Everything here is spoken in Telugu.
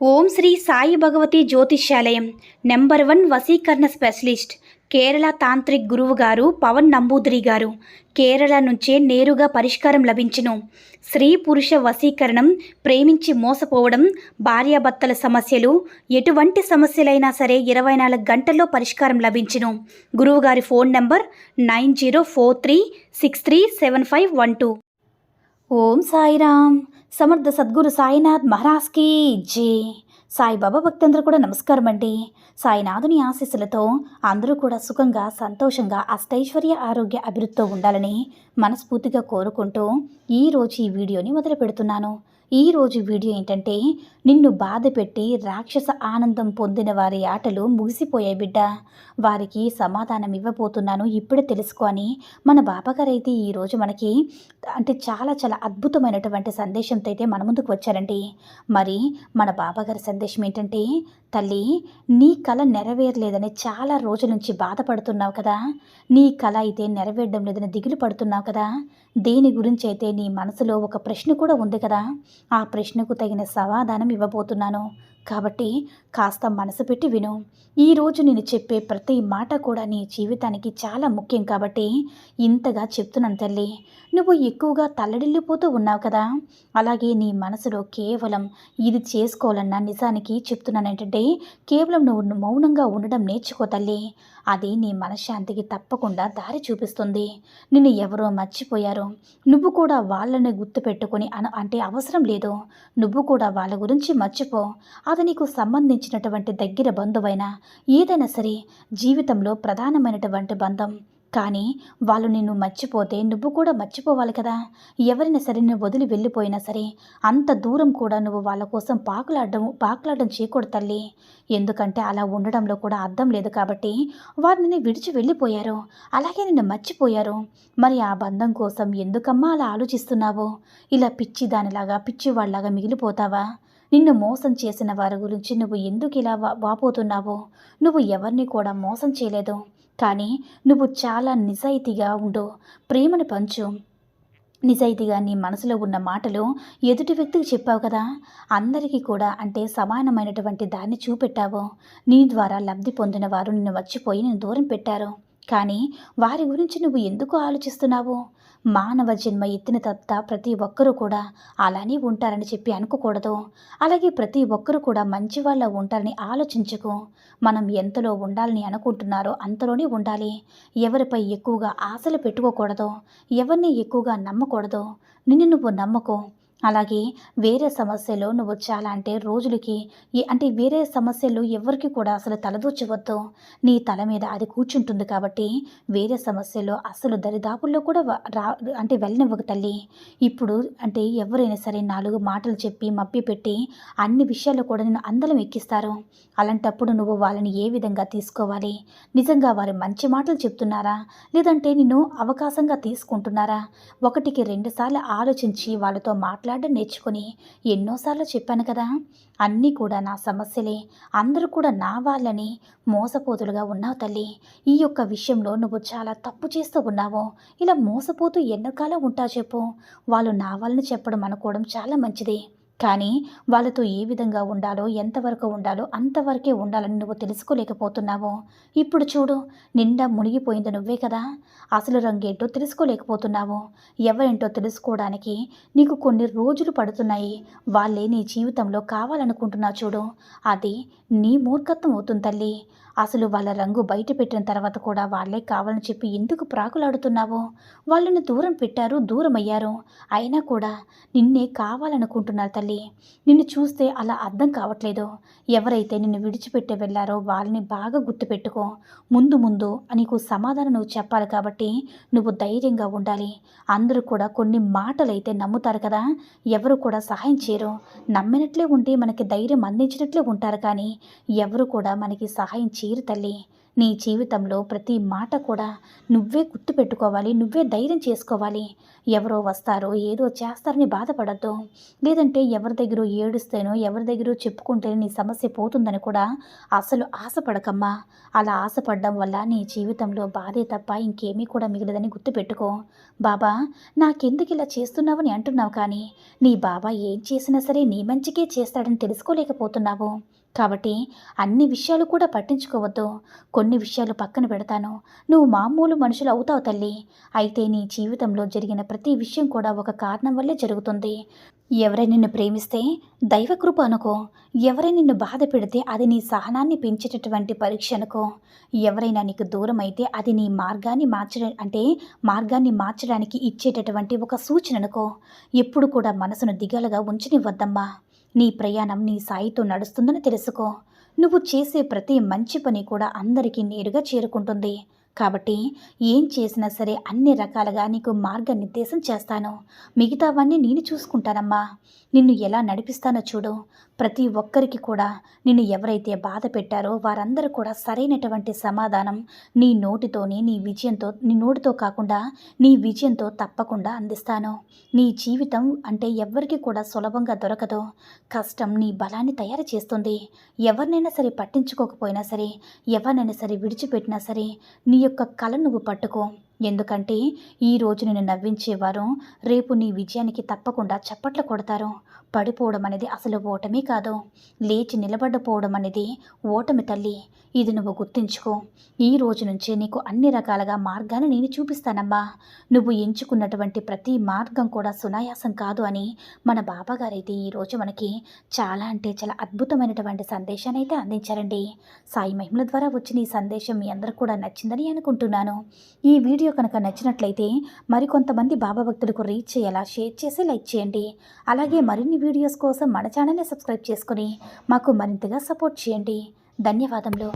ఓం శ్రీ సాయి భగవతి జ్యోతిష్యాలయం నెంబర్ 1 వశీకరణ స్పెషలిస్ట్ కేరళ తాంత్రిక్ గురువు గారు పవన్ నంబూదిరి గారు. కేరళ నుంచే నేరుగా పరిష్కారం లభించును. స్త్రీ పురుష వశీకరణం, ప్రేమించి మోసపోవడం, భార్యాభర్తల సమస్యలు, ఎటువంటి సమస్యలైనా సరే 24 గంటల్లో పరిష్కారం లభించును. గురువుగారి ఫోన్ నంబర్ 9043637512. ఓం సాయిరామ్. సమర్థ సద్గురు సాయినాథ్ మహారాజ్కి జై. సాయిబాబా భక్తులందరూ కూడా నమస్కారం అండి. సాయినాథుని ఆశీస్సులతో అందరూ కూడా సుఖంగా, సంతోషంగా, అష్టైశ్వర్య, ఆరోగ్య అభివృద్ధితో ఉండాలని మనస్ఫూర్తిగా కోరుకుంటూ ఈరోజు ఈ వీడియోని మొదలు పెడుతున్నాను. ఈరోజు వీడియో ఏంటంటే, నిన్ను బాధ పెట్టి రాక్షస ఆనందం పొందిన వారి ఆటలు ముగిసిపోయాయి బిడ్డ. వారికి సమాధానం ఇవ్వబోతున్నాను, ఇప్పుడే తెలుసుకొని మన బాబాగారు అయితే ఈరోజు మనకి చాలా చాలా అద్భుతమైనటువంటి సందేశంతో అయితే మన ముందుకు వచ్చారండి. మరి మన బాబాగారి సందేశం ఏంటంటే, తల్లి, నీ కళ నెరవేరలేదని చాలా రోజుల నుంచి బాధపడుతున్నావు కదా. నీ కళ అయితే నెరవేరడం లేదని దిగులు పడుతున్నావు కదా. దేని గురించి అయితే నీ మనసులో ఒక ప్రశ్న కూడా ఉంది కదా. ఆ ప్రశ్నకు తగిన సమాధానం ఇవ్వబోతున్నాను. కాబట్టి కాస్త మనసు పెట్టి విను. ఈరోజు నేను చెప్పే ప్రతి మాట కూడా నీ జీవితానికి చాలా ముఖ్యం కాబట్టి ఇంతగా చెప్తున్నాను తల్లి. నువ్వు ఎక్కువగా తల్లడిల్లిపోతూ ఉన్నావు కదా. అలాగే నీ మనసులో కేవలం ఇది చేసుకోవాలన్న నిజానికి చెప్తున్నాను ఏంటంటే, కేవలం నువ్వు మౌనంగా ఉండడం నేర్చుకో తల్లి. అది నీ మనశ్శాంతికి తప్పకుండా దారి చూపిస్తుంది. నిన్ను ఎవరో మర్చిపోయారు, నువ్వు కూడా వాళ్ళని గుర్తుపెట్టుకొని అంటే అవసరం లేదు. నువ్వు కూడా వాళ్ళ గురించి మర్చిపో. అది నీకు సంబంధించినటువంటి దగ్గర బంధువైనా ఏదైనా సరే, జీవితంలో ప్రధానమైనటువంటి బంధం. కానీ వాళ్ళు నిన్ను మర్చిపోతే నువ్వు కూడా మర్చిపోవాలి కదా. ఎవరైనా సరే నువ్వు వదిలి వెళ్ళిపోయినా సరే అంత దూరం కూడా నువ్వు వాళ్ళ కోసం పాకులాడడం చేయకూడదు తల్లి. ఎందుకంటే అలా ఉండడంలో కూడా అర్థం లేదు కాబట్టి వారు నిన్ను విడిచి వెళ్ళిపోయారు, అలాగే నిన్ను మర్చిపోయారు. మరి ఆ బంధం కోసం ఎందుకమ్మా అలా ఆలోచిస్తున్నావు? ఇలా పిచ్చిదానిలాగా, పిచ్చివాళ్ళలాగా మిగిలిపోతావా? నిన్ను మోసం చేసిన వారి గురించి నువ్వు ఎందుకు ఇలా వాపోతున్నావు? నువ్వు ఎవరిని కూడా మోసం చేయలేదు. కానీ నువ్వు చాలా నిజాయితీగా ఉండు, ప్రేమను పంచు. నిజాయితీగా నీ మనసులో ఉన్న మాటలు ఎదుటి వ్యక్తికి చెప్పావు కదా. అందరికీ కూడా సమానమైనటువంటి దాన్ని చూపెట్టావు. నీ ద్వారా లబ్ధి పొందిన వారు నిన్ను మర్చిపోయి నిన్ను దూరం పెట్టారు. కానీ వారి గురించి నువ్వు ఎందుకు ఆలోచిస్తున్నావు? మానవ జన్మ ఎత్తిన తర్వాత ప్రతి ఒక్కరూ కూడా అలానే ఉంటారని చెప్పి అనుకోకూడదు. అలాగే ప్రతి ఒక్కరూ కూడా మంచి వాళ్ళ ఉంటారని ఆలోచించకు. మనం ఎంతలో ఉండాలని అనుకుంటున్నారో అంతలోనే ఉండాలి. ఎవరిపై ఎక్కువగా ఆశలు పెట్టుకోకూడదు, ఎవరిని ఎక్కువగా నమ్మకూడదు. నిన్ను నువ్వు నమ్మకో. అలాగే వేరే సమస్యలో నువ్వు చాలా రోజులకి వేరే సమస్యలు ఎవరికి కూడా అసలు తలదూర్చవద్దు. నీ తల మీద అది కూర్చుంటుంది కాబట్టి వేరే సమస్యలో అసలు దరిదాపుల్లో కూడా వెళ్ళనివ్వకు తల్లి. ఇప్పుడు ఎవరైనా సరే 4 మాటలు చెప్పి మభ్యపెట్టి అన్ని విషయాల్లో కూడా నేను అందలం ఎక్కిస్తారు. అలాంటప్పుడు నువ్వు వాళ్ళని ఏ విధంగా తీసుకోవాలి? నిజంగా వారు మంచి మాటలు చెప్తున్నారా, లేదంటే నిన్ను అవకాశంగా తీసుకుంటున్నారా? 1కి 2 సార్లు ఆలోచించి వాళ్ళతో మాట్లాడడం నేర్చుకొని. ఎన్నోసార్లు చెప్పాను కదా, అన్నీ కూడా నా సమస్యలే, అందరూ కూడా నా వాళ్ళని మోసపోతులుగా ఉన్నావు తల్లి. ఈ యొక్క విషయంలో నువ్వు చాలా తప్పు చేస్తూ ఉన్నావు. ఇలా మోసపోతూ ఎన్నకాలం ఉంటావు చెప్పు? వాళ్ళు నా వాళ్ళని చెప్పడం అనుకోవడం చాలా మంచిది. కానీ వాళ్ళతో ఏ విధంగా ఉండాలో, ఎంతవరకు ఉండాలో అంతవరకే ఉండాలని నువ్వు తెలుసుకోలేకపోతున్నావు. ఇప్పుడు చూడు, నిండా మునిగిపోయింది నువ్వే కదా. అసలు రంగేంటో తెలుసుకోలేకపోతున్నావు. ఎవరేంటో తెలుసుకోవడానికి నీకు కొన్ని రోజులు పడుతున్నాయి. వాళ్ళే నీ జీవితంలో కావాలనుకుంటున్నావు చూడు, అది నీ మూర్ఖత్వం అవుతుంది తల్లి. అసలు వాళ్ళ రంగు బయట పెట్టిన తర్వాత కూడా వాళ్ళే కావాలని చెప్పి ఎందుకు ప్రాకులాడుతున్నావు? వాళ్ళని దూరం పెట్టారు, దూరం అయ్యారు, అయినా కూడా నిన్నే కావాలనుకుంటున్నారు తల్లి. నిన్ను చూస్తే అలా అర్థం కావట్లేదు. ఎవరైతే నిన్ను విడిచిపెట్టి వెళ్ళారో వాళ్ళని బాగా గుర్తుపెట్టుకో. ముందు ముందు నీకు సమాధానం నువ్వు చెప్పాలి కాబట్టి నువ్వు ధైర్యంగా ఉండాలి. అందరూ కూడా కొన్ని మాటలైతే నమ్ముతారు కదా, ఎవరు కూడా సహాయం చేయరు. నమ్మినట్లే ఉండి మనకి ధైర్యం అందించినట్లే ఉంటారు, కానీ ఎవరు కూడా మనకి సహాయం చీరు తల్లి. నీ జీవితంలో ప్రతి మాట కూడా నువ్వే గుర్తుపెట్టుకోవాలి, నువ్వే ధైర్యం చేసుకోవాలి. ఎవరో వస్తారో ఏదో చేస్తారని బాధపడద్దు. లేదంటే ఎవరి దగ్గర ఏడుస్తేనో ఎవరి దగ్గర చెప్పుకుంటేనే నీ సమస్య పోతుందని కూడా అసలు ఆశపడకమ్మా. అలా ఆశపడడం వల్ల నీ జీవితంలో బాధే తప్ప ఇంకేమీ కూడా మిగలదని గుర్తుపెట్టుకో. బాబా నాకెందుకు ఇలా చేస్తున్నావని అంటున్నావు, కానీ నీ బాబా ఏం చేసినా సరే నీ మంచికే చేస్తాడని తెలుసుకోలేకపోతున్నావు. కాబట్టి అన్ని విషయాలు కూడా పట్టించుకోవద్దు. కొన్ని విషయాలు పక్కన పెడతాను. నువ్వు మామూలు మనుషులు అవుతావు తల్లి. అయితే నీ జీవితంలో జరిగిన ప్రతి విషయం కూడా ఒక కారణం వల్లే జరుగుతుంది. ఎవరైనా నిన్ను ప్రేమిస్తే దైవకృప అనుకో. ఎవరైనా నిన్ను బాధ పెడితే అది నీ సహనాన్ని పెంచేటటువంటి పరీక్ష అనుకో. ఎవరైనా నీకు దూరం అయితే అది నీ మార్గాన్ని మార్చడానికి ఇచ్చేటటువంటి ఒక సూచన అనుకో. ఎప్పుడు కూడా మనసును దిగాలుగా ఉంచనివ్వద్దమ్మా. నీ ప్రయాణం నీ సాయితో నడుస్తుందని తెలుసుకో. నువ్వు చేసే ప్రతి మంచి పని కూడా అందరికీ నేరుగా చేరుకుంటుంది. కాబట్టి ఏం చేసినా సరే అన్ని రకాలుగా నీకు మార్గనిర్దేశం చేస్తాను. మిగతావన్నీ నేను చూసుకుంటానమ్మా. నిన్ను ఎలా నడిపిస్తానో చూడు. ప్రతి ఒక్కరికి కూడా నిన్ను ఎవరైతే బాధ పెట్టారో వారందరూ కూడా సరైనటువంటి సమాధానం నీ నోటితో కాకుండా నీ విజయంతో తప్పకుండా అందిస్తాను. నీ జీవితం అంటే ఎవ్వరికి కూడా సులభంగా దొరకదు. కష్టం నీ బలాన్ని తయారు చేస్తుంది. ఎవరినైనా సరే పట్టించుకోకపోయినా సరే, ఎవరినైనా సరే విడిచిపెట్టినా సరే, నీ యొక్క కళ నువ్వు పట్టుకో. ఎందుకంటే ఈరోజు నిన్ను నవ్వించేవారు రేపు నీ విజయానికి తప్పకుండా చప్పట్లు కొడతారు. పడిపోవడం అనేది అసలు ఓటమి కాదు. లేచి నిలబడిపోవడం అనేది ఓటమి తల్లి. ఇది నువ్వు గుర్తుంచుకో. ఈ రోజు నుంచే నీకు అన్ని రకాలుగా మార్గాన్ని నేను చూపిస్తానమ్మా. నువ్వు ఎంచుకున్నటువంటి ప్రతి మార్గం కూడా సునాయాసం కాదు అని మన బాబాగారైతే ఈరోజు మనకి చాలా అంటే చాలా అద్భుతమైనటువంటి సందేశాన్ని అయితే అందించారండి. సాయి మహిమల ద్వారా వచ్చిన ఈ సందేశం మీ అందరూ కూడా నచ్చిందని అనుకుంటున్నాను. ఈ వీడియో కనుక నచ్చినట్లయితే మరికొంతమంది బాబా భక్తులకు రీచ్ చేయాలా షేర్ చేసి లైక్ చేయండి. అలాగే మరిన్ని వీడియోస్ కోసం మన ఛానల్ని సబ్స్క్రైబ్ చేసుకొని మాకు మరింతగా సపోర్ట్ చేయండి. ధన్యవాదములు.